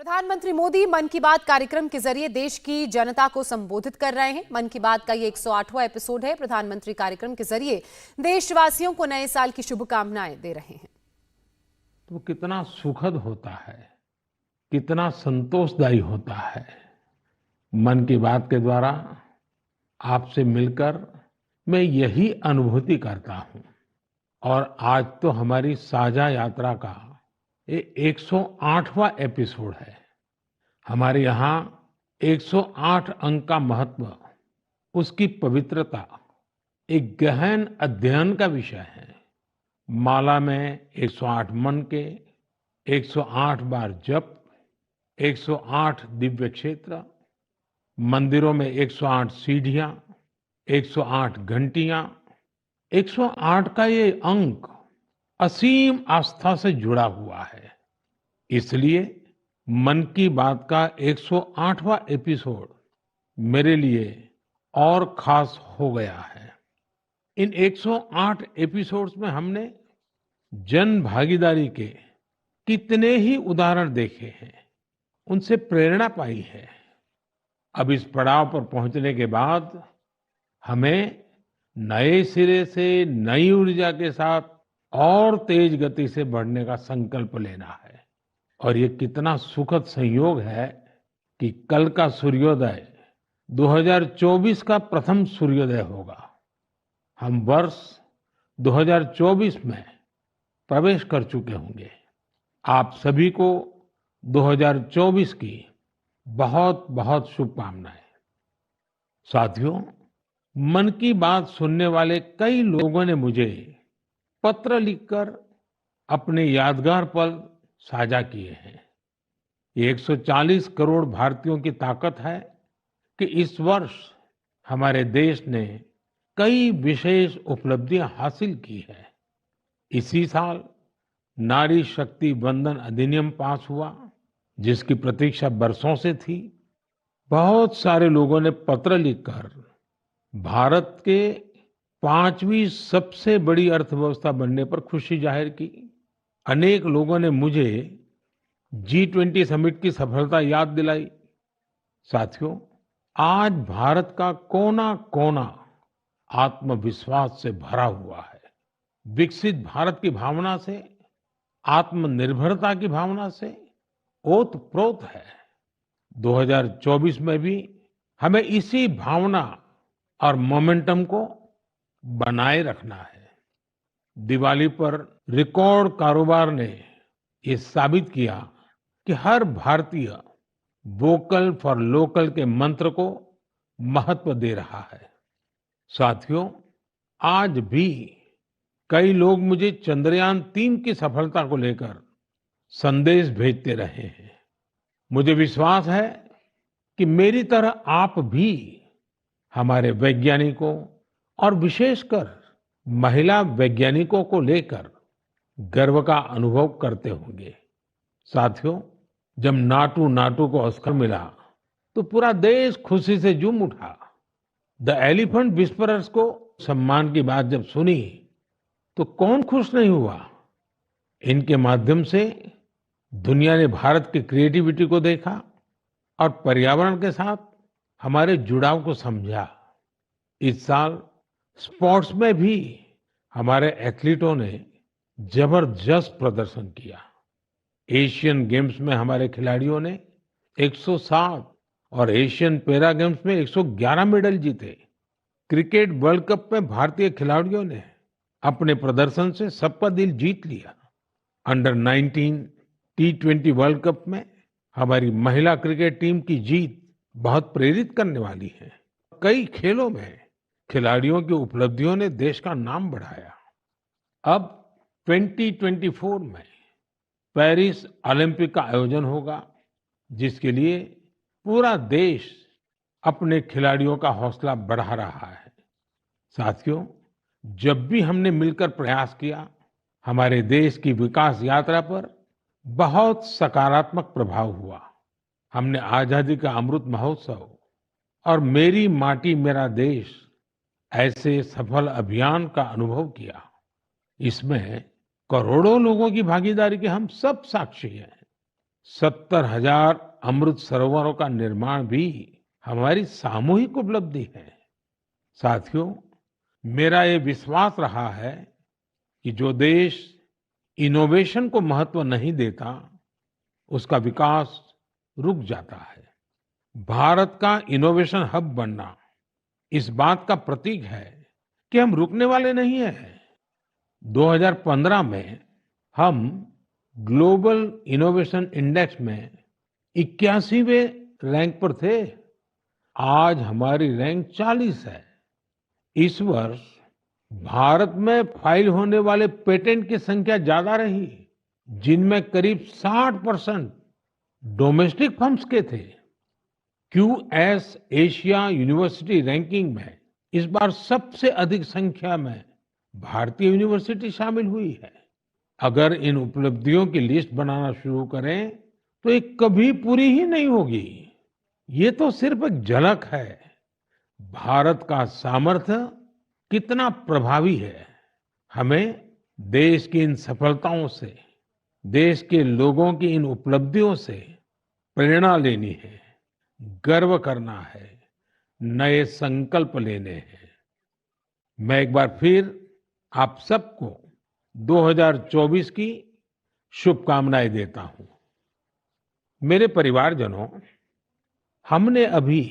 प्रधानमंत्री मोदी मन की बात कार्यक्रम के जरिए देश की जनता को संबोधित कर रहे हैं। मन की बात का ये 108वां एपिसोड है। प्रधानमंत्री कार्यक्रम के जरिए देशवासियों को नए साल की शुभकामनाएं दे रहे हैं। तो कितना सुखद होता है, कितना संतोषदायी होता है। मन की बात के द्वारा आपसे मिलकर मैं यही अनुभूति करता हूं। और आज तो हमारी साझा यात्रा का ये 108वां एपिसोड है। हमारे यहाँ 108 अंक का महत्व, उसकी पवित्रता एक गहन अध्ययन का विषय है। माला में 108 मन के, 108 बार जप, 108 दिव्य क्षेत्र, मंदिरों में 108 सीढ़ियां, 108 घंटियां, 108 का ये अंक असीम आस्था से जुड़ा हुआ है। इसलिए मन की बात का 108वां एपिसोड मेरे लिए और खास हो गया है। इन 108 एपिसोड्स में हमने जन भागीदारी के कितने ही उदाहरण देखे हैं, उनसे प्रेरणा पाई है। अब इस पड़ाव पर पहुंचने के बाद हमें नए सिरे से नई ऊर्जा के साथ और तेज गति से बढ़ने का संकल्प लेना है। और ये कितना सुखद संयोग है कि कल का सूर्योदय 2024 का प्रथम सूर्योदय होगा। हम वर्ष 2024 में प्रवेश कर चुके होंगे। आप सभी को 2024 की बहुत बहुत शुभकामनाएं। साथियों, मन की बात सुनने वाले कई लोगों ने मुझे पत्र लिखकर अपने यादगार पल साझा किए हैं। ये 140 करोड़ भारतीयों की ताकत है कि इस वर्ष हमारे देश ने कई विशेष उपलब्धियां हासिल की है। इसी साल नारी शक्ति वंदन अधिनियम पास हुआ, जिसकी प्रतीक्षा बरसों से थी। बहुत सारे लोगों ने पत्र लिखकर भारत के 5वीं सबसे बड़ी अर्थव्यवस्था बनने पर खुशी जाहिर की। अनेक लोगों ने मुझे G20 समिट की सफलता याद दिलाई। साथियों, आज भारत का कोना कोना आत्मविश्वास से भरा हुआ है। विकसित भारत की भावना से, आत्मनिर्भरता की भावना से ओतप्रोत है। 2024 में भी हमें इसी भावना और मोमेंटम को बनाए रखना है। दिवाली पर रिकॉर्ड कारोबार ने ये साबित किया कि हर भारतीय वोकल फॉर लोकल के मंत्र को महत्व दे रहा है। साथियों, आज भी कई लोग मुझे चंद्रयान-3 की सफलता को लेकर संदेश भेजते रहे हैं। मुझे विश्वास है कि मेरी तरह आप भी हमारे वैज्ञानिकों और विशेषकर महिला वैज्ञानिकों को लेकर गर्व का अनुभव करते होंगे। साथियों, जब नाटू नाटू को ऑस्कर मिला तो पूरा देश खुशी से झूम उठा। द एलिफेंट विस्परर्स को सम्मान की बात जब सुनी तो कौन खुश नहीं हुआ। इनके माध्यम से दुनिया ने भारत की क्रिएटिविटी को देखा और पर्यावरण के साथ हमारे जुड़ाव को समझा। इस साल स्पोर्ट्स में भी हमारे एथलीटों ने जबरदस्त प्रदर्शन किया। एशियन गेम्स में हमारे खिलाड़ियों ने 107 और एशियन पैरा गेम्स में 111 मेडल जीते। क्रिकेट वर्ल्ड कप में भारतीय खिलाड़ियों ने अपने प्रदर्शन से सबका दिल जीत लिया। अंडर 19 T20 वर्ल्ड कप में हमारी महिला क्रिकेट टीम की जीत बहुत प्रेरित करने वाली है। कई खेलों में खिलाड़ियों की उपलब्धियों ने देश का नाम बढ़ाया। अब 2024 में पेरिस ओलंपिक का आयोजन होगा, जिसके लिए पूरा देश अपने खिलाड़ियों का हौसला बढ़ा रहा है। साथियों, जब भी हमने मिलकर प्रयास किया, हमारे देश की विकास यात्रा पर बहुत सकारात्मक प्रभाव हुआ। हमने आजादी का अमृत महोत्सव और मेरी माटी मेरा देश ऐसे सफल अभियान का अनुभव किया। इसमें करोड़ों लोगों की भागीदारी के हम सब साक्षी हैं। 70,000 अमृत सरोवरों का निर्माण भी हमारी सामूहिक उपलब्धि है। साथियों, मेरा ये विश्वास रहा है कि जो देश इनोवेशन को महत्व नहीं देता, उसका विकास रुक जाता है। भारत का इनोवेशन हब बनना इस बात का प्रतीक है कि हम रुकने वाले नहीं हैं। 2015 में हम ग्लोबल इनोवेशन इंडेक्स में 81वें रैंक पर थे। आज हमारी रैंक 40 है। इस वर्ष भारत में फाइल होने वाले पेटेंट की संख्या ज्यादा रही, जिनमें करीब 60% डोमेस्टिक फर्म्स के थे। क्यूएस एशिया यूनिवर्सिटी रैंकिंग में इस बार सबसे अधिक संख्या में भारतीय यूनिवर्सिटी शामिल हुई है। अगर इन उपलब्धियों की लिस्ट बनाना शुरू करें तो ये कभी पूरी ही नहीं होगी। ये तो सिर्फ एक झलक है। भारत का सामर्थ्य कितना प्रभावी है। हमें देश की इन सफलताओं से, देश के लोगों की इन उपलब्धियों से प्रेरणा लेनी है, गर्व करना है, नए संकल्प लेने हैं। मैं एक बार फिर आप सबको 2024 की शुभकामनाएं देता हूं। मेरे परिवारजनों, हमने अभी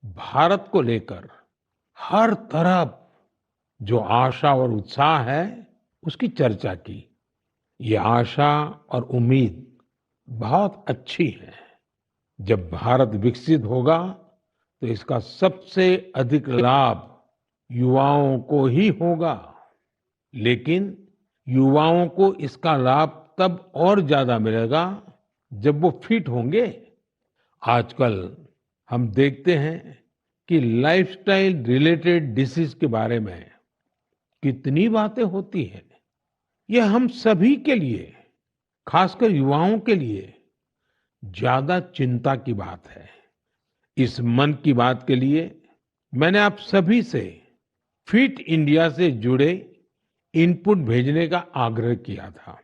भारत को लेकर हर तरफ जो आशा और उत्साह है, उसकी चर्चा की। ये आशा और उम्मीद बहुत अच्छी है। जब भारत विकसित होगा तो इसका सबसे अधिक लाभ युवाओं को ही होगा। लेकिन युवाओं को इसका लाभ तब और ज्यादा मिलेगा जब वो फिट होंगे। आजकल हम देखते हैं कि लाइफस्टाइल रिलेटेड डिसीज के बारे में कितनी बातें होती हैं। ये हम सभी के लिए, खासकर युवाओं के लिए ज्यादा चिंता की बात है। इस मन की बात के लिए मैंने आप सभी से फिट इंडिया से जुड़े इनपुट भेजने का आग्रह किया था।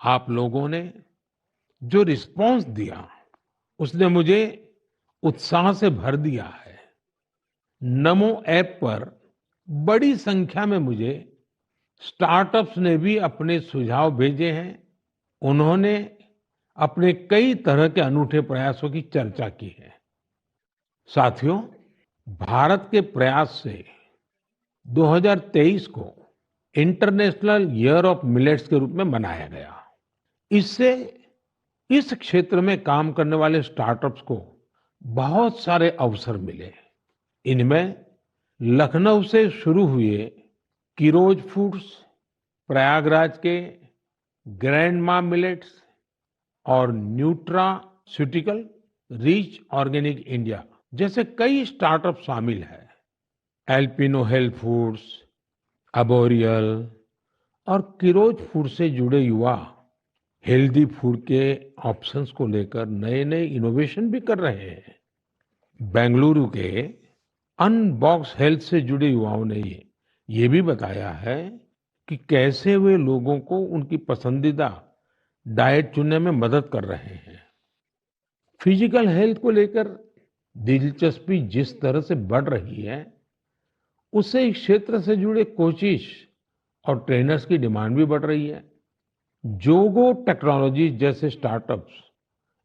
आप लोगों ने जो रिस्पांस दिया, उसने मुझे उत्साह से भर दिया है। नमो ऐप पर बड़ी संख्या में मुझे स्टार्टअप्स ने भी अपने सुझाव भेजे हैं। उन्होंने अपने कई तरह के अनूठे प्रयासों की चर्चा की है। साथियों, भारत के प्रयास से 2023 को इंटरनेशनल ईयर ऑफ मिलेट्स के रूप में मनाया गया। इससे इस क्षेत्र में काम करने वाले स्टार्टअप्स को बहुत सारे अवसर मिले। इनमें लखनऊ से शुरू हुए किरोज फूड्स, प्रयागराज के ग्रैंडमा मिलेट्स और न्यूट्रास्यूटिकल रिच ऑर्गेनिक इंडिया जैसे कई स्टार्टअप शामिल हैं। एल्पिनो हेल्थ फूड्स, अबोरियल और किरोज फूड से जुड़े युवा हेल्दी फूड के ऑप्शंस को लेकर नए नए इनोवेशन भी कर रहे हैं। बेंगलुरु के अनबॉक्स हेल्थ से जुड़े युवाओं ने ये भी बताया है कि कैसे वे लोगों को उनकी पसंदीदा डाइट चुनने में मदद कर रहे हैं। फिजिकल हेल्थ को लेकर दिलचस्पी जिस तरह से बढ़ रही है, उससे इस क्षेत्र से जुड़े कोचिज और ट्रेनर्स की डिमांड भी बढ़ रही है। जोगो टेक्नोलॉजी जैसे स्टार्टअप्स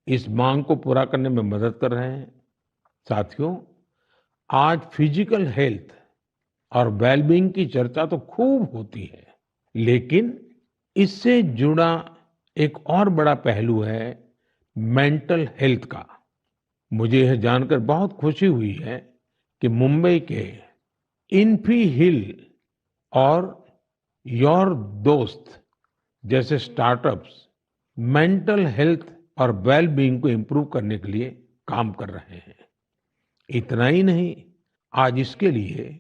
इस मांग को पूरा करने में मदद कर रहे हैं। साथियों, आज फिजिकल हेल्थ और वेलबींग की चर्चा तो खूब होती है, लेकिन इससे जुड़ा एक और बड़ा पहलू है मेंटल हेल्थ का। मुझे यह जानकर बहुत खुशी हुई है कि मुंबई के इन्फी हिल और योर दोस्त जैसे स्टार्टअप्स मेंटल हेल्थ और वेलबींग को इम्प्रूव करने के लिए काम कर रहे हैं। इतना ही नहीं, आज इसके लिए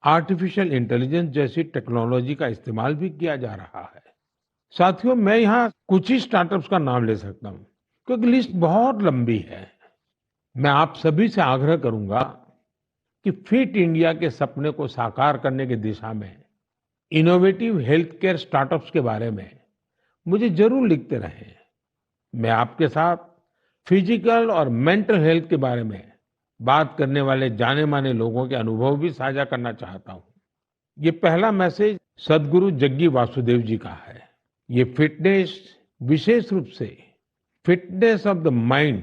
आर्टिफिशियल इंटेलिजेंस जैसी टेक्नोलॉजी का इस्तेमाल भी किया जा रहा है। साथियों, मैं यहाँ कुछ ही स्टार्टअप्स का नाम ले सकता हूँ क्योंकि लिस्ट बहुत लंबी है। मैं आप सभी से आग्रह करूंगा कि फिट इंडिया के सपने को साकार करने की दिशा में इनोवेटिव हेल्थ केयर स्टार्टअप्स के बारे में मुझे जरूर लिखते रहें। मैं आपके साथ फिजिकल और मेंटल हेल्थ के बारे में बात करने वाले जाने माने लोगों के अनुभव भी साझा करना चाहता हूँ। ये पहला मैसेज सदगुरु जग्गी वासुदेव जी का है। ये फिटनेस विशेष रूप से फिटनेस ऑफ द माइंड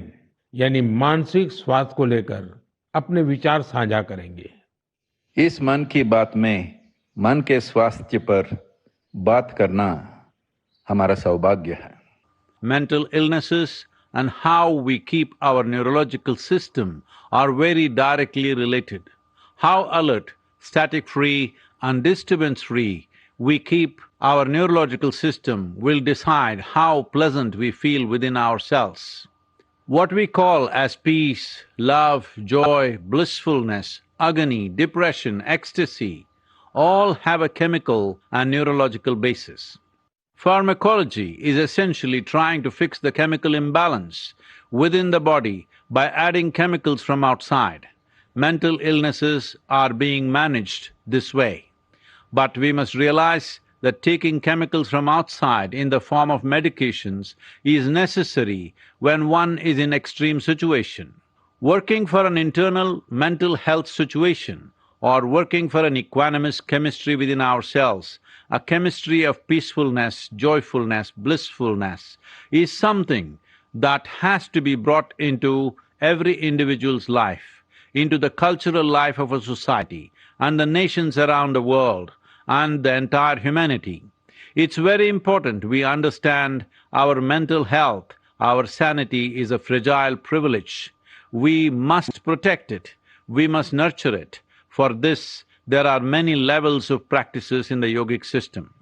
यानी मानसिक स्वास्थ्य को लेकर अपने विचार साझा करेंगे। इस मन की बात में मन के स्वास्थ्य पर बात करना हमारा सौभाग्य है। Mental illnesses and how we keep our neurological system are very directly related. How alert, static-free and disturbance-free we keep our neurological system will decide how pleasant we feel within ourselves. What we call as peace, love, joy, blissfulness, agony, depression, ecstasy, all have a chemical and neurological basis. Pharmacology is essentially trying to fix the chemical imbalance within the body by adding chemicals from outside. Mental illnesses are being managed this way. But we must realize that taking chemicals from outside in the form of medications is necessary when one is in extreme situation. Working for an internal mental health situation or working for an equanimous chemistry within ourselves, a chemistry of peacefulness, joyfulness, blissfulness, is something that has to be brought into every individual's life, into the cultural life of a society and the nations around the world and the entire humanity. It's very important we understand our mental health, our sanity is a fragile privilege. We must protect it, we must nurture it. For this, there are many levels of practices in the yogic system.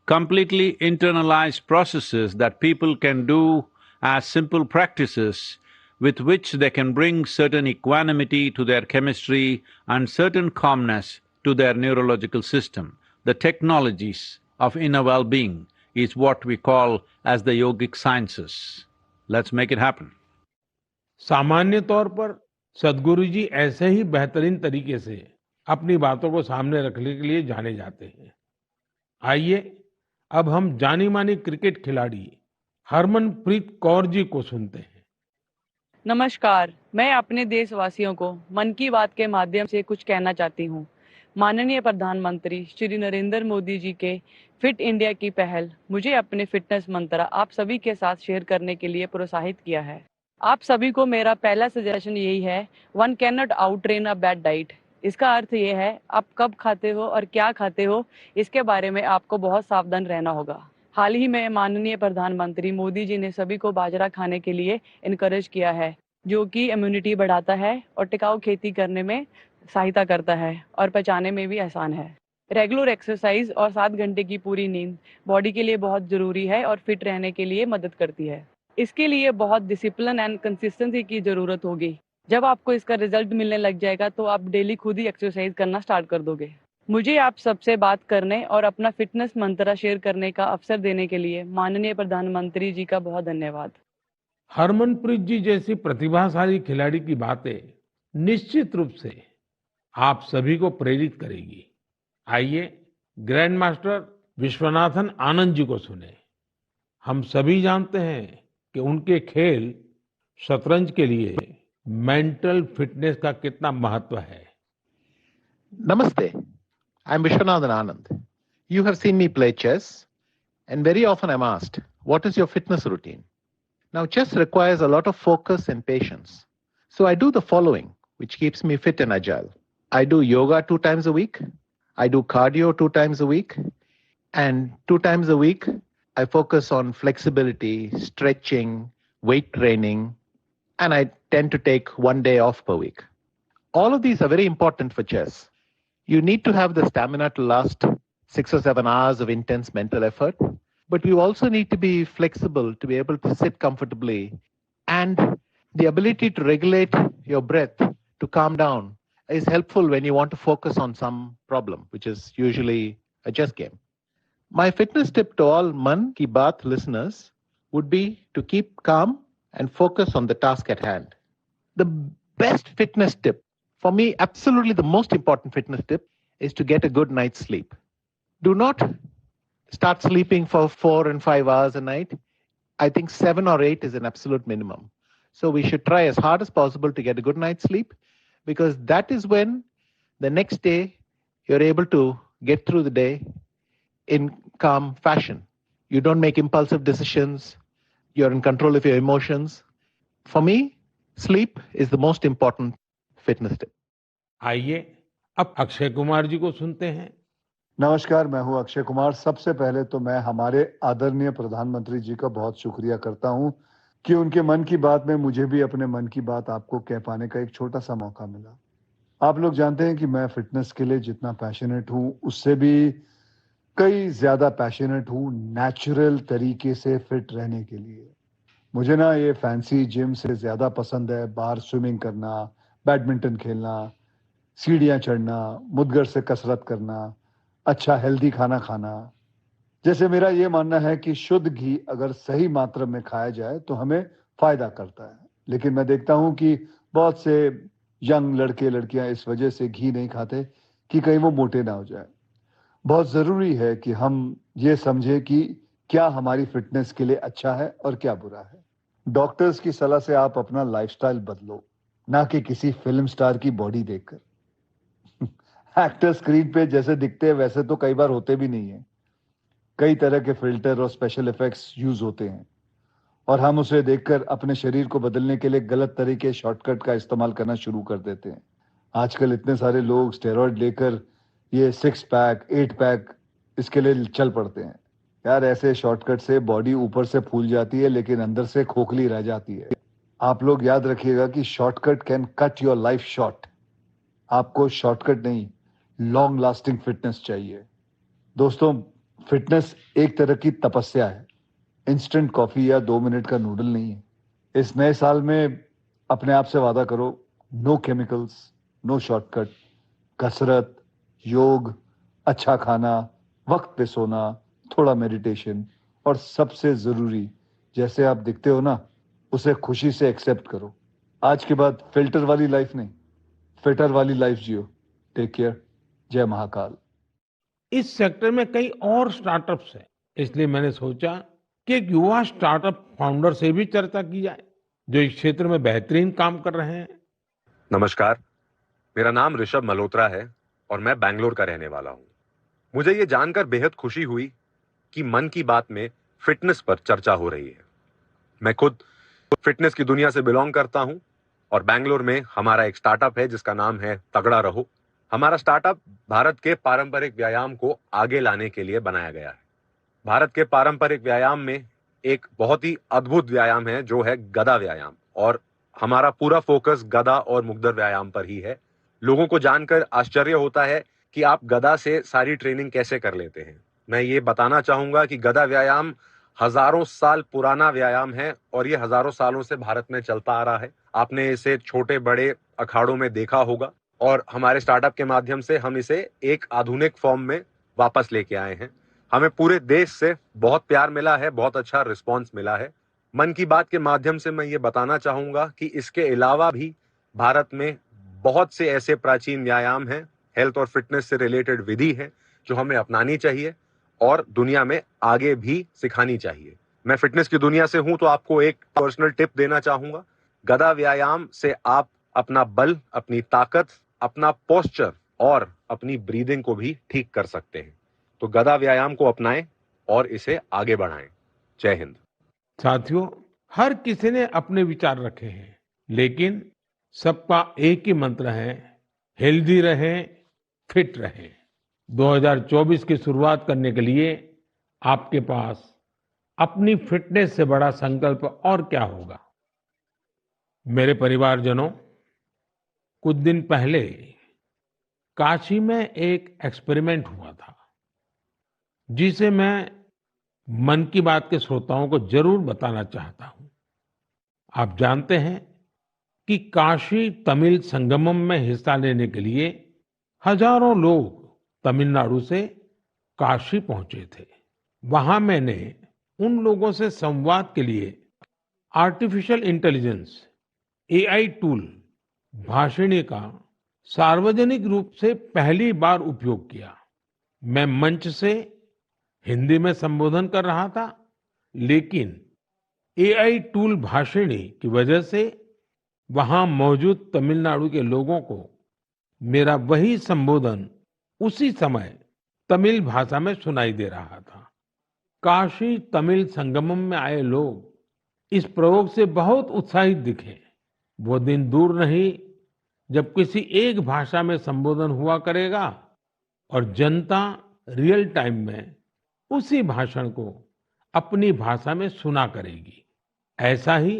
Completely internalized processes that people can do as simple practices with which they can bring certain equanimity to their chemistry and certain calmness to their neurological system. The technologies of inner well-being is what we call as the yogic sciences. Let's make it happen. सामान्य तौर पर सदगुरु जी ऐसे ही बेहतरीन तरीके से अपनी बातों को सामने रखने के लिए जाने जाते हैं। आइए अब हम जानी मानी क्रिकेट खिलाड़ी हरमनप्रीत कौर जी को सुनते हैं। नमस्कार, मैं अपने देशवासियों को मन की बात के माध्यम से कुछ कहना चाहती हूँ। माननीय प्रधानमंत्री श्री नरेंद्र मोदी जी के फिट इंडिया की पहल मुझे अपने फिटनेस मंत्र आप सभी के साथ शेयर करने के लिए प्रोत्साहित किया है। आप सभी को मेरा पहला सजेशन यही है, one can not out train a bad diet. इसका अर्थ ये है, आप कब खाते हो और क्या खाते हो, इसके बारे में आपको बहुत सावधान रहना होगा। हाल ही में माननीय प्रधानमंत्री मोदी जी ने सभी को बाजरा खाने के लिए इनकरेज किया है, जो कि इम्यूनिटी बढ़ाता है और टिकाऊ खेती करने में सहायता करता है और पचाने में भी आसान है। रेगुलर एक्सरसाइज और 7 घंटे की पूरी नींद बॉडी के लिए बहुत जरूरी है और फिट रहने के लिए मदद करती है। इसके लिए बहुत डिसिप्लिन एंड कंसिस्टेंसी की जरूरत होगी। जब आपको इसका रिजल्ट मिलने लग जाएगा तो आप डेली खुद ही एक्सरसाइज करना स्टार्ट कर दोगे। मुझे आप सबसे बात करने और अपना फिटनेस मंत्र शेयर करने का अवसर देने के लिए माननीय प्रधानमंत्री जी का बहुत धन्यवाद। हरमनप्रीत जी जैसी प्रतिभाशाली खिलाड़ी की बातें निश्चित रूप से आप सभी को प्रेरित करेगी। आइए ग्रैंड मास्टर विश्वनाथन आनंद जी को सुने। हम सभी जानते हैं कि उनके खेल शतरंज के लिए मेंटल फिटनेस का कितना महत्व है। Namaste. I'm Vishwanathan Anand. You have seen me play chess, and very often I'm asked, what is your fitness routine? Now, chess requires a lot of focus and patience. So I do the following, which keeps me fit and agile. I do yoga 2 times a week. I do cardio 2 times a week. And 2 times a week, I focus on flexibility, stretching, weight training, and I tend to take 1 day off per week. All of these are very important for chess. You need to have the stamina to last 6 or 7 hours of intense mental effort, but you also need to be flexible to be able to sit comfortably, and the ability to regulate your breath to calm down is helpful when you want to focus on some problem, which is usually a chess game. My fitness tip to all Man Ki Baat listeners would be to keep calm and focus on the task at hand. The best fitness tip, for me, absolutely the most important fitness tip, is to get a good night's sleep. Do not start sleeping for 4 and 5 hours a night. I think 7 or 8 is an absolute minimum. So we should try as hard as possible to get a good night's sleep, because that is when the next day you're able to get through the day in calm fashion. You don't make impulsive decisions. You're in control of your emotions. For me, sleep is the most important fitness tip. आइए अब अक्षय कुमार जी को सुनते हैं। नमस्कार, मैं हूं अक्षय कुमार। सबसे पहले तो मैं हमारे आदरणीय प्रधानमंत्री जी का बहुत शुक्रिया करता हूं कि उनके मन की बात में मुझे भी अपने मन की बात आपको कह पाने का एक छोटा सा मौका मिला। आप लोग जानते हैं कि मैं फिटनेस के लिए जितना पैशनेट हूं, उससे भी कई ज्यादा पैशनेट हूं नेचुरल तरीके से फिट रहने के लिए। मुझे ना ये फैंसी जिम से ज्यादा पसंद है बाहर स्विमिंग करना, बैडमिंटन खेलना, सीढ़ियां चढ़ना, मुद्गर से कसरत करना, अच्छा हेल्दी खाना खाना। जैसे मेरा ये मानना है कि शुद्ध घी अगर सही मात्रा में खाया जाए तो हमें फायदा करता है, लेकिन मैं देखता हूं कि बहुत से यंग लड़के लड़कियां इस वजह से घी नहीं खाते कि कहीं वो मोटे ना हो जाए। बहुत जरूरी है कि हम ये समझे कि क्या हमारी फिटनेस के लिए अच्छा है और क्या बुरा है। डॉक्टर्स की सलाह से आप अपना लाइफस्टाइल बदलो, ना कि किसी फिल्म स्टार की बॉडी देखकर। एक्टर स्क्रीन पे जैसे दिखते हैं वैसे तो कई बार होते भी नहीं है। कई तरह के फिल्टर और स्पेशल इफेक्ट्स यूज होते हैं और हम उसे देखकर अपने शरीर को बदलने के लिए गलत तरीके शॉर्टकट का इस्तेमाल करना शुरू कर देते हैं। आजकल इतने सारे लोग स्टेरॉइड लेकर ये 6 पैक 8 पैक इसके लिए चल पड़ते हैं। यार, ऐसे शॉर्टकट से बॉडी ऊपर से फूल जाती है लेकिन अंदर से खोखली रह जाती है। आप लोग याद रखिएगा कि shortcut can cut your life short. आपको शॉर्टकट नहीं, लॉन्ग लास्टिंग फिटनेस चाहिए। दोस्तों, फिटनेस एक तरह की तपस्या है, इंस्टेंट कॉफी या 2 मिनट का नूडल नहीं है। इस नए साल में अपने आप से वादा करो, नो केमिकल्स, नो शॉर्टकट, कसरत, योग, अच्छा खाना, वक्त पे सोना, थोड़ा मेडिटेशन और सबसे जरूरी, जैसे आप दिखते हो ना, उसे खुशी से एक्सेप्ट करो। आज के बाद फिल्टर वाली लाइफ नहीं, फिटर वाली लाइफ जियो। Take care. जय महाकाल। इस सेक्टर में कई और स्टार्टअप्स हैं, इसलिए मैंने सोचा कि एक युवा स्टार्टअप फाउंडर से भी चर्चा की जाए जो इस क्षेत्र में बेहतरीन काम कर रहे हैं। नमस्कार, मेरा नाम ऋषभ मल्होत्रा है और मैं बैंगलोर का रहने वाला हूं। मुझे ये जानकर बेहद खुशी हुई कि मन की बात में फिटनेस पर चर्चा हो रही है। मैं खुद फिटनेस की दुनिया से बिलोंग करता हूं और बैंगलोर में हमारा एक स्टार्टअप है जिसका नाम है तगड़ा रहो। हमारा स्टार्टअप भारत के पारंपरिक व्यायाम को आगे लाने के लिए बनाया गया है। भारत के पारंपरिक व्यायाम में एक बहुत ही अद्भुत व्यायाम है जो है गदा व्यायाम, और हमारा पूरा फोकस गदा और मुग्दर व्यायाम पर ही है। लोगों को जानकर आश्चर्य होता है कि आप गदा से सारी ट्रेनिंग कैसे कर लेते हैं। मैं ये बताना चाहूंगा कि गदा व्यायाम हजारों साल पुराना व्यायाम है और ये हजारों सालों से भारत में चलता आ रहा है। आपने इसे छोटे बड़े अखाड़ों में देखा होगा और हमारे स्टार्टअप के माध्यम से हम इसे एक आधुनिक फॉर्म में वापस लेके आए हैं। हमें पूरे देश से बहुत प्यार मिला है, बहुत अच्छा रिस्पांस मिला है। मन की बात के माध्यम से मैं ये बताना चाहूंगा कि इसके अलावा भी भारत में बहुत से ऐसे प्राचीन व्यायाम हैं, हेल्थ और फिटनेस से रिलेटेड विधि है जो हमें अपनानी चाहिए और दुनिया में आगे भी सिखानी चाहिए। मैं फिटनेस की दुनिया से हूं तो आपको एक पर्सनल टिप देना चाहूंगा। गदा व्यायाम से आप अपना बल, अपनी ताकत, अपना पोस्चर और अपनी ब्रीदिंग को भी ठीक कर सकते हैं। तो गदा व्यायाम को अपनाएं और इसे आगे बढ़ाएं। जय हिंद। साथियों, हर किसी ने अपने विचार रखे हैं, लेकिन सबका एक ही मंत्र है, हेल्दी रहें, फिट रहें। 2024 की शुरुआत करने के लिए आपके पास अपनी फिटनेस से बड़ा संकल्प और क्या होगा। मेरे परिवारजनों, कुछ दिन पहले काशी में एक एक्सपेरिमेंट हुआ था जिसे मैं मन की बात के श्रोताओं को जरूर बताना चाहता हूं। आप जानते हैं कि काशी तमिल संगमम में हिस्सा लेने के लिए हजारों लोग तमिलनाडु से काशी पहुंचे थे। वहां मैंने उन लोगों से संवाद के लिए artificial intelligence AI tool Bhashini का सार्वजनिक रूप से पहली बार उपयोग किया। मैं मंच से हिंदी में संबोधन कर रहा था, लेकिन एआई टूल भाषिणी की वजह से वहां मौजूद तमिलनाडु के लोगों को मेरा वही संबोधन उसी समय तमिल भाषा में सुनाई दे रहा था। काशी तमिल संगमम में आए लोग इस प्रयोग से बहुत उत्साहित दिखे। वो दिन दूर नहीं जब किसी एक भाषा में संबोधन हुआ करेगा और जनता रियल टाइम में उसी भाषण को अपनी भाषा में सुना करेगी। ऐसा ही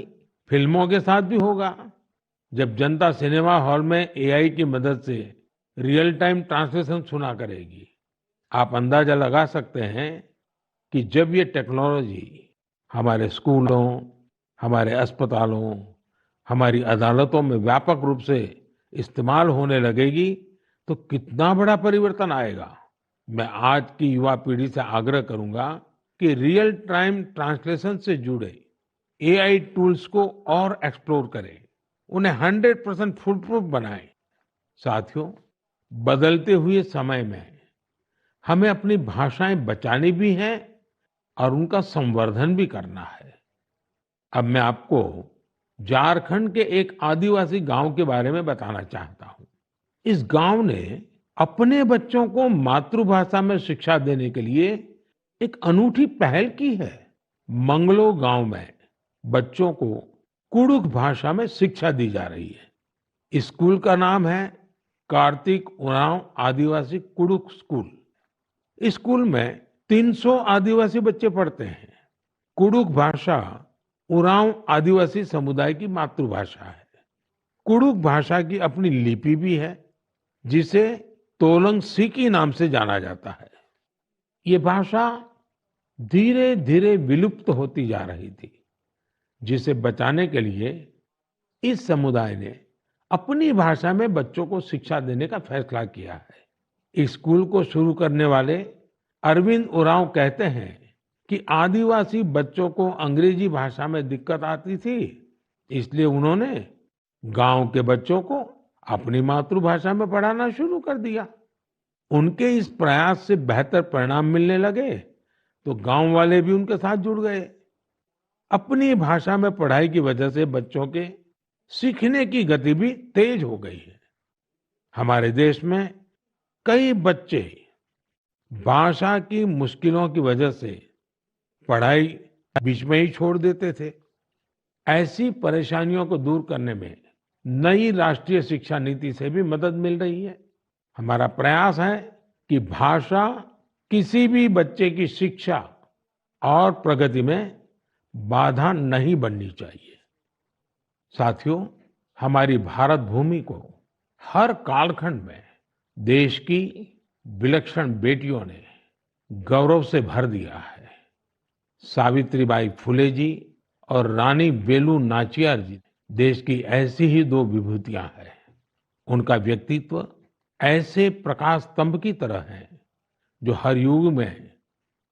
फिल्मों के साथ भी होगा। जब जनता सिनेमा हॉल में एआई की मदद से रियल टाइम ट्रांसलेशन सुना करेगी। आप अंदाजा लगा सकते हैं कि जब ये टेक्नोलॉजी हमारे स्कूलों, हमारे अस्पतालों, हमारी अदालतों में व्यापक रूप से इस्तेमाल होने लगेगी तो कितना बड़ा परिवर्तन आएगा। मैं आज की युवा पीढ़ी से आग्रह करूंगा कि रियल टाइम ट्रांसलेशन से जुड़े एआई टूल्स को और एक्सप्लोर करें, उन्हें 100% फुल प्रूफ बनाएं। साथियों, बदलते हुए समय में हमें अपनी भाषाएं बचानी भी हैं और उनका संवर्धन भी करना है। अब मैं आपको झारखंड के एक आदिवासी गांव के बारे में बताना चाहता हूं। इस गांव ने अपने बच्चों को मातृभाषा में शिक्षा देने के लिए एक अनूठी पहल की है। मंगलो गांव में बच्चों को कुडुख भाषा में शिक्षा दी जा रही है। इस स्कूल का नाम है कार्तिक उरांव आदिवासी कुडुख स्कूल। इस स्कूल में 300 आदिवासी बच्चे पढ़ते हैं। कुडुख भाषा उरांव आदिवासी समुदाय की मातृभाषा है। कुडुख भाषा की अपनी लिपि भी है, जिसे तोलंग सिकी नाम से जाना जाता है। ये भाषा धीरे धीरे विलुप्त होती जा रही थी, जिसे बचाने के लिए इस समुदाय ने अपनी भाषा में बच्चों को शिक्षा देने का फैसला किया है। इस स्कूल को शुरू करने वाले अरविंद उरांव कहते हैं कि आदिवासी बच्चों को अंग्रेजी भाषा में दिक्कत आती थी, इसलिए उन्होंने गांव के बच्चों को अपनी मातृभाषा में पढ़ाना शुरू कर दिया। उनके इस प्रयास से बेहतर परिणाम मिलने लगे तो गांव वाले भी उनके साथ जुड़ गए। अपनी भाषा में पढ़ाई की वजह से बच्चों के सीखने की गति भी तेज हो गई है। हमारे देश में कई बच्चे भाषा की मुश्किलों की वजह से पढ़ाई बीच में ही छोड़ देते थे। ऐसी परेशानियों को दूर करने में नई राष्ट्रीय शिक्षा नीति से भी मदद मिल रही है। हमारा प्रयास है कि भाषा किसी भी बच्चे की शिक्षा और प्रगति में बाधा नहीं बननी चाहिए। साथियों, हमारी भारत भूमि को हर कालखंड में देश की विलक्षण बेटियों ने गौरव से भर दिया है। सावित्रीबाई फुले जी और रानी वेलु नाचियार जी देश की ऐसी ही दो विभूतियां हैं। उनका व्यक्तित्व ऐसे प्रकाश स्तंभ की तरह है जो हर युग में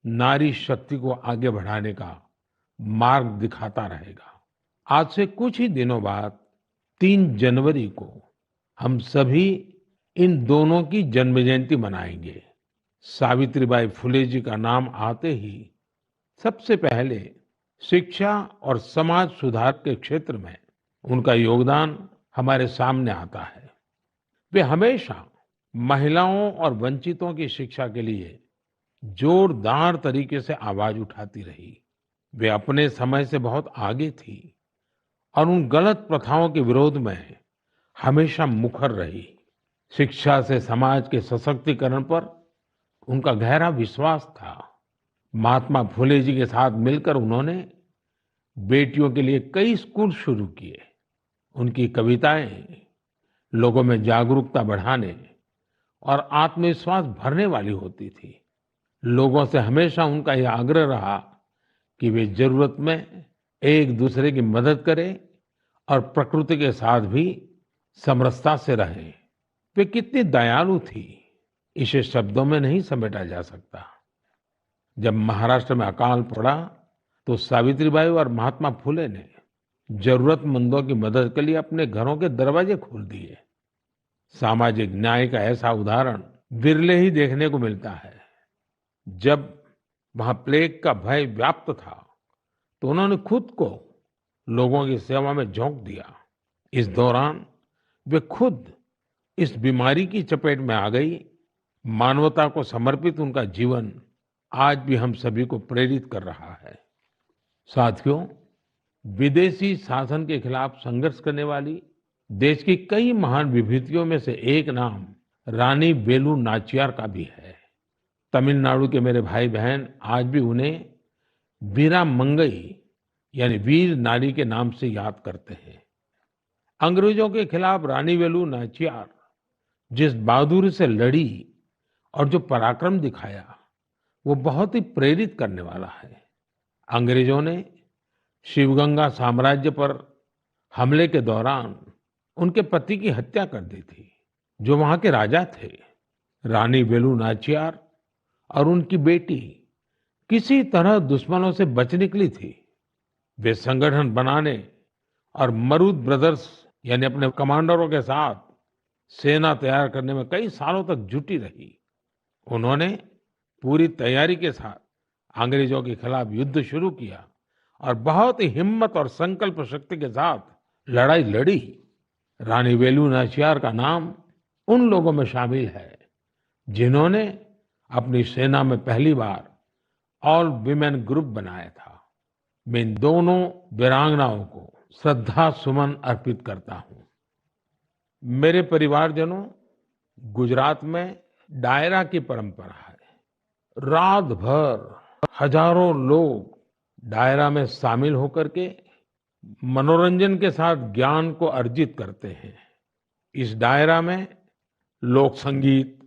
नारी शक्ति को आगे बढ़ाने का मार्ग दिखाता रहेगा। आज से कुछ ही दिनों बाद 3 जनवरी को हम सभी इन दोनों की जन्म जयंती मनाएंगे। सावित्रीबाई फुले जी का नाम आते ही सबसे पहले शिक्षा और समाज सुधार के क्षेत्र में उनका योगदान हमारे सामने आता है। वे हमेशा महिलाओं और वंचितों की शिक्षा के लिए जोरदार तरीके से आवाज उठाती रही। वे अपने समय से बहुत आगे थी और उन गलत प्रथाओं के विरोध में हमेशा मुखर रही। शिक्षा से समाज के सशक्तिकरण पर उनका गहरा विश्वास था। महात्मा फुले जी के साथ मिलकर उन्होंने बेटियों के लिए कई स्कूल शुरू किए। उनकी कविताएं लोगों में जागरूकता बढ़ाने और आत्मविश्वास भरने वाली होती थी। लोगों से हमेशा उनका यह आग्रह रहा कि वे जरूरत में एक दूसरे की मदद करें और प्रकृति के साथ भी समरसता से रहें। वे कितनी दयालु थी, इसे शब्दों में नहीं समेटा जा सकता। जब महाराष्ट्र में अकाल पड़ा तो सावित्रीबाई और महात्मा फुले ने जरूरतमंदों की मदद के लिए अपने घरों के दरवाजे खोल दिए। सामाजिक न्याय का ऐसा उदाहरण विरले ही देखने को मिलता है। जब वहां प्लेग का भय व्याप्त था तो उन्होंने खुद को लोगों की सेवा में झोंक दिया। इस दौरान वे खुद इस बीमारी की चपेट में आ गई। मानवता को समर्पित उनका जीवन आज भी हम सभी को प्रेरित कर रहा है। साथियों, विदेशी शासन के खिलाफ संघर्ष करने वाली देश की कई महान विभूतियों में से एक नाम रानी वेलु नाचियार का भी है। तमिलनाडु के मेरे भाई बहन आज भी उन्हें वीरा मंगई यानी वीर नारी के नाम से याद करते हैं। अंग्रेजों के खिलाफ रानी वेलु नाचियार जिस बहादुरी से लड़ी और जो पराक्रम दिखाया, वो बहुत ही प्रेरित करने वाला है। अंग्रेजों ने शिवगंगा साम्राज्य पर हमले के दौरान उनके पति की हत्या कर दी थी, जो वहां के राजा थे। रानी वेलु नाचियार और उनकी बेटी किसी तरह दुश्मनों से बच निकली थी। वे संगठन बनाने और मरूद ब्रदर्स यानी अपने कमांडरों के साथ सेना तैयार करने में कई सालों तक जुटी रही। उन्होंने पूरी तैयारी के साथ अंग्रेजों के खिलाफ युद्ध शुरू किया और बहुत ही हिम्मत और संकल्प शक्ति के साथ लड़ाई लड़ी। रानी वेलु नाचियार का नाम उन लोगों में शामिल है जिन्होंने अपनी सेना में पहली बार ऑल विमेन ग्रुप बनाया था। मैं इन दोनों वीरांगनाओं को श्रद्धा सुमन अर्पित करता हूं। मेरे परिवारजनों, गुजरात में डायरा की परंपरा है। रात भर हजारों लोग डायरा में शामिल होकर के मनोरंजन के साथ ज्ञान को अर्जित करते हैं। इस डायरा में लोक संगीत,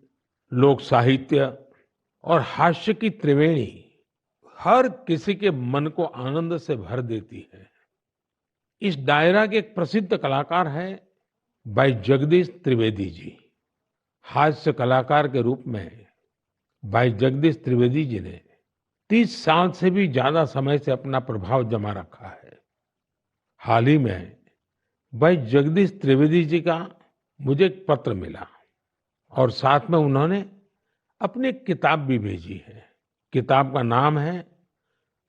लोक साहित्य और हास्य की त्रिवेणी हर किसी के मन को आनंद से भर देती है। इस डायरा के एक प्रसिद्ध कलाकार हैं भाई जगदीश त्रिवेदी जी। हास्य कलाकार के रूप में भाई जगदीश त्रिवेदी जी ने 30 साल से भी ज्यादा समय से अपना प्रभाव जमा रखा है। हाल ही में भाई जगदीश त्रिवेदी जी का मुझे एक पत्र मिला और साथ में उन्होंने अपनी एक किताब भी भेजी है। किताब का नाम है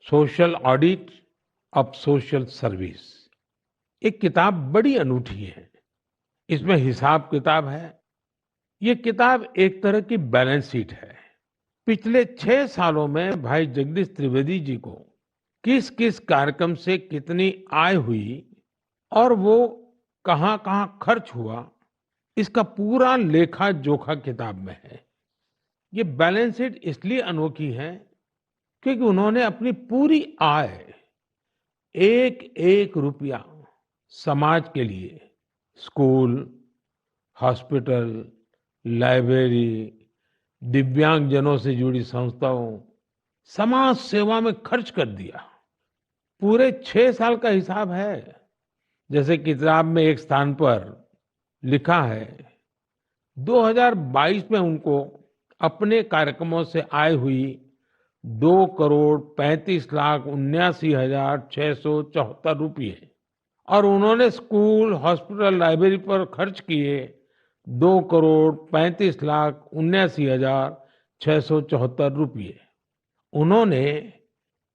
social audit of social service. एक किताब बड़ी अनूठी है। इसमें हिसाब किताब है। ये किताब एक तरह की बैलेंस शीट है। पिछले 6 सालों में भाई जगदीश त्रिवेदी जी को किस किस कार्यक्रम से कितनी आय हुई और वो कहाँ कहाँ खर्च हुआ, इसका पूरा लेखा जोखा किताब में है। ये बैलेंस शीट इसलिए अनोखी है क्योंकि उन्होंने अपनी पूरी आय, एक एक रुपया समाज के लिए, स्कूल, हॉस्पिटल, लाइब्रेरी, दिव्यांगजनों से जुड़ी संस्थाओं, समाज सेवा में खर्च कर दिया। पूरे 6 साल का हिसाब है। जैसे किताब में एक स्थान पर लिखा है 2022 में उनको अपने कार्यक्रमों से आय हुई 2,35,79,674 रुपये और उन्होंने स्कूल, हॉस्पिटल, लाइब्रेरी पर खर्च किए 2,35,79,674 रुपये। उन्होंने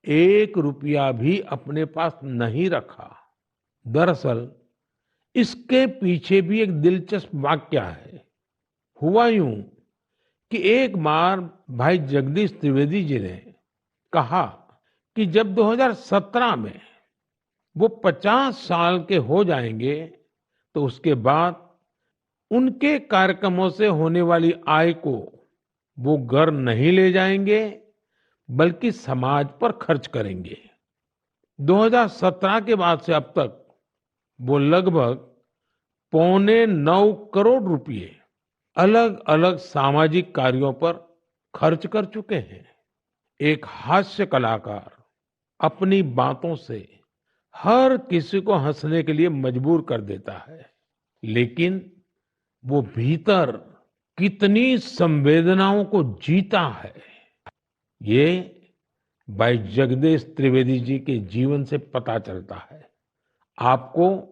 1 रुपया भी अपने पास नहीं रखा। दरअसल इसके पीछे भी एक दिलचस्प वाक्य है। हुआ यूं कि एक बार भाई जगदीश त्रिवेदी जी ने कहा कि जब 2017 में वो 50 साल के हो जाएंगे तो उसके बाद उनके कार्यक्रमों से होने वाली आय को वो घर नहीं ले जाएंगे बल्कि समाज पर खर्च करेंगे। 2017 के बाद से अब तक वो लगभग 8.25 करोड़ रुपए अलग अलग सामाजिक कार्यों पर खर्च कर चुके हैं। एक हास्य कलाकार अपनी बातों से हर किसी को हंसने के लिए मजबूर कर देता है, लेकिन वो भीतर कितनी संवेदनाओं को जीता है, ये भाई जगदीश त्रिवेदी जी के जीवन से पता चलता है। आपको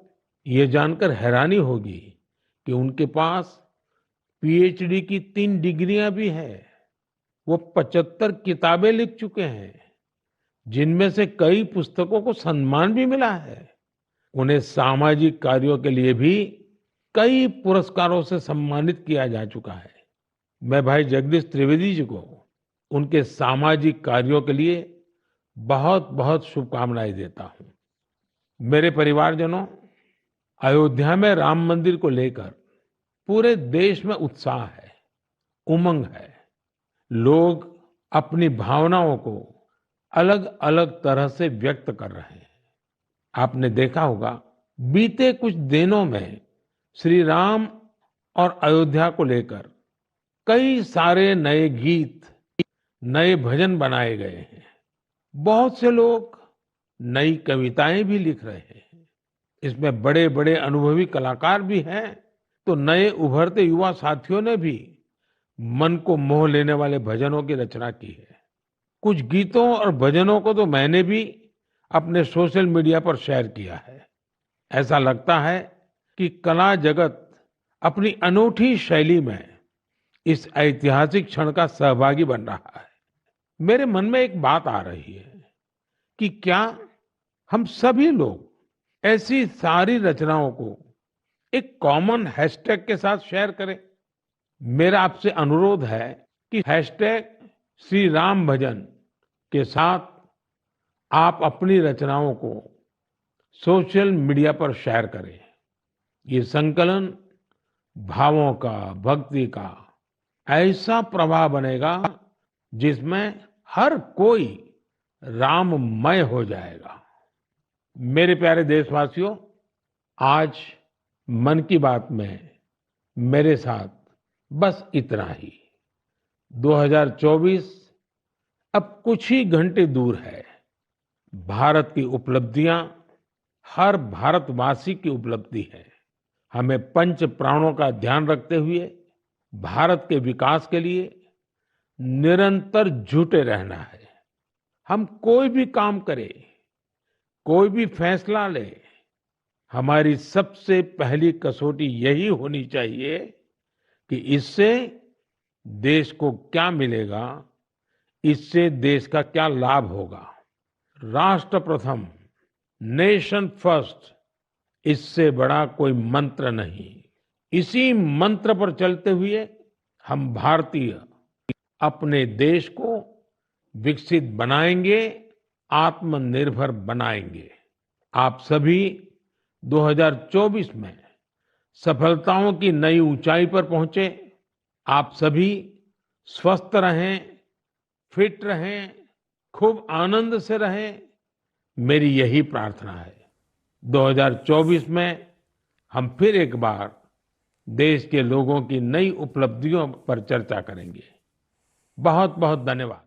ये जानकर हैरानी होगी कि उनके पास पीएचडी की 3 डिग्रियां भी है। वो 75 किताबें लिख चुके हैं। जिनमें से कई पुस्तकों को सम्मान भी मिला है। उन्हें सामाजिक कार्यों के लिए भी कई पुरस्कारों से सम्मानित किया जा चुका है। मैं भाई जगदीश त्रिवेदी जी को उनके सामाजिक कार्यों के लिए बहुत बहुत शुभकामनाएं देता हूं। मेरे परिवारजनों, अयोध्या में राम मंदिर को लेकर पूरे देश में उत्साह है, उमंग है। लोग अपनी भावनाओं को अलग अलग तरह से व्यक्त कर रहे हैं। आपने देखा होगा, बीते कुछ दिनों में श्री राम और अयोध्या को लेकर कई सारे नए गीत, नए भजन बनाए गए हैं। बहुत से लोग नई कविताएं भी लिख रहे हैं। इसमें बड़े बड़े अनुभवी कलाकार भी हैं, तो नए उभरते युवा साथियों ने भी मन को मोह लेने वाले भजनों की रचना की है। कुछ गीतों और भजनों को तो मैंने भी अपने सोशल मीडिया पर शेयर किया है। ऐसा लगता है कि कला जगत अपनी अनूठी शैली में इस ऐतिहासिक क्षण का सहभागी बन रहा है। मेरे मन में एक बात आ रही है कि क्या हम सभी लोग ऐसी सारी रचनाओं को एक कॉमन हैशटैग के साथ शेयर करें। मेरा आपसे अनुरोध है कि हैशटैग श्री राम भजन के साथ आप अपनी रचनाओं को सोशल मीडिया पर शेयर करें। ये संकलन भावों का, भक्ति का ऐसा प्रवाह बनेगा जिसमें हर कोई राममय हो जाएगा। मेरे प्यारे देशवासियों, आज मन की बात में मेरे साथ बस इतना ही। 2024 अब कुछ ही घंटे दूर है। भारत की उपलब्धियां हर भारतवासी की उपलब्धि है। हमें पंच प्राणों का ध्यान रखते हुए भारत के विकास के लिए निरंतर जुटे रहना है। हम कोई भी काम करें, कोई भी फैसला ले, हमारी सबसे पहली कसौटी यही होनी चाहिए कि इससे देश को क्या मिलेगा, इससे देश का क्या लाभ होगा। राष्ट्र प्रथम, नेशन फर्स्ट, इससे बड़ा कोई मंत्र नहीं। इसी मंत्र पर चलते हुए हम भारतीय अपने देश को विकसित बनाएंगे, आत्मनिर्भर बनाएंगे। आप सभी 2024 में सफलताओं की नई ऊंचाई पर पहुंचे। आप सभी स्वस्थ रहें, फिट रहें, खूब आनंद से रहें, मेरी यही प्रार्थना है। 2024 में हम फिर एक बार देश के लोगों की नई उपलब्धियों पर चर्चा करेंगे। बहुत बहुत धन्यवाद।